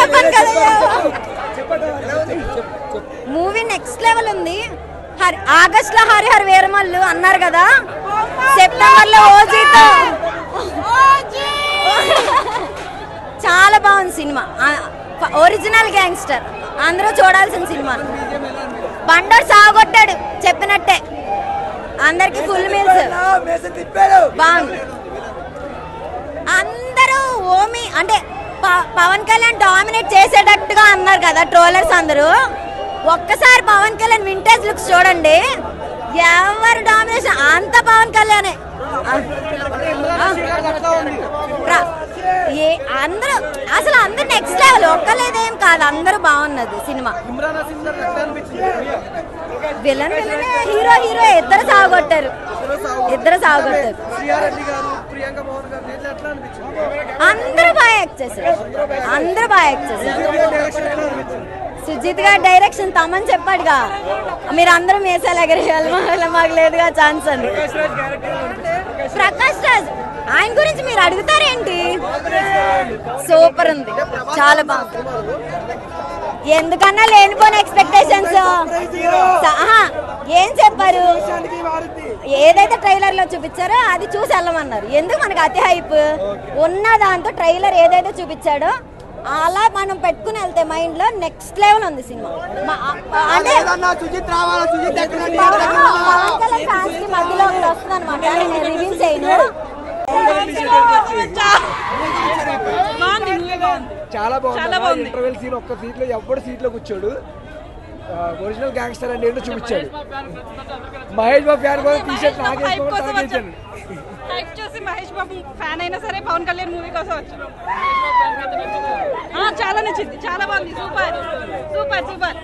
చెప్పండి కదా. Movie next level ఉంది. ఆగస్ట్ లో హరిహర వీరమల్లు అన్నారు కదా, సెప్టెంబర్ లో ఓజీతో చాలా బాగుంది సినిమా. ఒరిజినల్ గ్యాంగ్స్టర్, అందరూ చూడాల్సిన సినిమా. బండోడు సాగొట్టాడు చెప్పినట్టే, అందరికి ఫుల్ మీల్స్ బాగుంది. అందరూ ఓమి అంటే పవన్ కళ్యాణ్ డామినేట్ చేసేటట్టుగా అన్నారు కదా ట్రోలర్స్ అందరూ. ఒక్కసారి పవన్ కళ్యాణ్ వింటేజ్ లుక్స్ చూడండి, ఎవరు డామినేషన్ అంత పవన్ కళ్యాణే. అందరూ అసలు అందరు నెక్స్ట్ లెవెల్, ఒక్కలేదేం కాదు, అందరూ బాగున్నది సినిమా. విలన్ హీరో హీరో ఇద్దరు సాగొట్టారు. అందరూ బాగా యాక్ట్ చేశారు. సుజిత్ గారి డైరెక్షన్ తమని చెప్పాడుగా, మీరు అందరూ మీసాలు ఎగరేయాలి, మాకు లేదుగా ఛాన్స్ అని. ప్రకాష్ రాజ్ ఆయన గురించి మీరు అడుగుతారేంటి, సూపర్ ఉంది, చాలా బాగుంది. ఎందుకన్నా లేనిపోయిన ఎక్స్పెక్టేషన్స్. ఏం చెప్పారు, ఏదైతే ట్రైలర్ లో చూపించారో అది చూసి వెళ్ళమన్నారు. ఎందుకు మనకు అతి హైప్ ఉన్న దాంతో ట్రైలర్ ఏదైతే చూపించాడో అలా మనం పెట్టుకుని వెళ్తే మైండ్ లో నెక్స్ట్ లెవెల్ ఉంది సినిమా. అంటే మధ్యలో ఒకటి వస్తుంది అనమాట, నేను రివీల్ చేయను. చాలా బాగుంది. ఇంటర్వెల్ సీన్ ఒక్క సీట్ లో ఎవరు సీట్ లో కూర్చోడు. ఒరిజినల్ గ్యాంగ్స్టర్ అంటే ఏంటో చూపించాడు. మహేష్ బాబు ఫ్యాన్ కోసం టీ-షర్ట్ నాగేసుకొని చూసి మహేష్ బాబు ఫ్యాన్ అయినా సరే పవన్ కళ్యాణ్ మూవీ కోసం వచ్చాను. చాలా నచ్చింది, చాలా బాగుంది, సూపర్ సూపర్ సూపర్.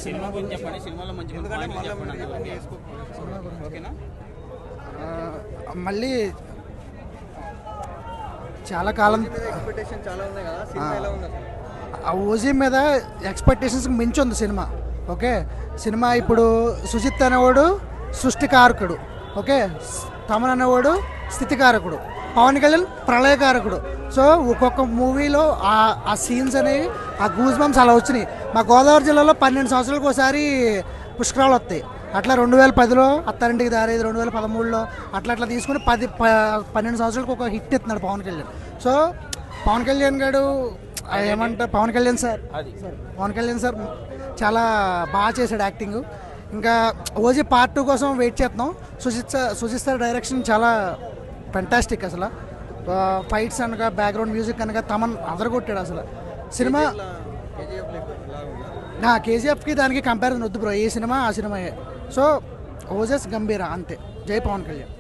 సినిమా గురించి చెప్పండి, సినిమాలో మంచి ఓకేనా. మళ్ళీ చాలా కాలం ఆ ఓజీ మీద ఎక్స్పెక్టేషన్స్కి మించి ఉంది సినిమా. ఓకే, సినిమా ఇప్పుడు సుజిత్ అనేవాడు సృష్టికారకుడు, ఓకే, తమన్ అనేవాడు స్థితికారకుడు, పవన్ కళ్యాణ్ ప్రళయకారకుడు. సో ఒక్కొక్క మూవీలో ఆ సీన్స్ అనేవి, ఆ గూస్ బంప్స్ అలా వచ్చినాయి. మా గోదావరి జిల్లాలో 12 సంవత్సరాలకు ఒకసారి పుష్కరాలు వస్తాయి. అట్లా 2010లో అత్తారింటికి దారేది, 2013లో అట్లా తీసుకుని 12 సంవత్సరాలకు ఒక హిట్ ఇస్తున్నాడు పవన్ కళ్యాణ్. సో పవన్ కళ్యాణ్ గారు ఏమంటారు, పవన్ కళ్యాణ్ సార్ చాలా బాగా చేశాడు యాక్టింగ్. ఇంకా ఓజీ పార్ట్ 2 కోసం వెయిట్ చేస్తున్నాం. సుజిత్ సార్ డైరెక్షన్ చాలా ఫెంటాస్టిక్. అసలు ఫైట్స్ అనగా, బ్యాక్గ్రౌండ్ మ్యూజిక్ అనగా తమన్ అదరగొట్టాడు అసలు సినిమా. కేజీఎఫ్కి దానికి కంపారిజన్ వద్దు బ్రో, ఏ సినిమా ఆ సినిమాయే. సో ఓజస్ గంభీర అంతే. జై పవన్ కళ్యాణ్.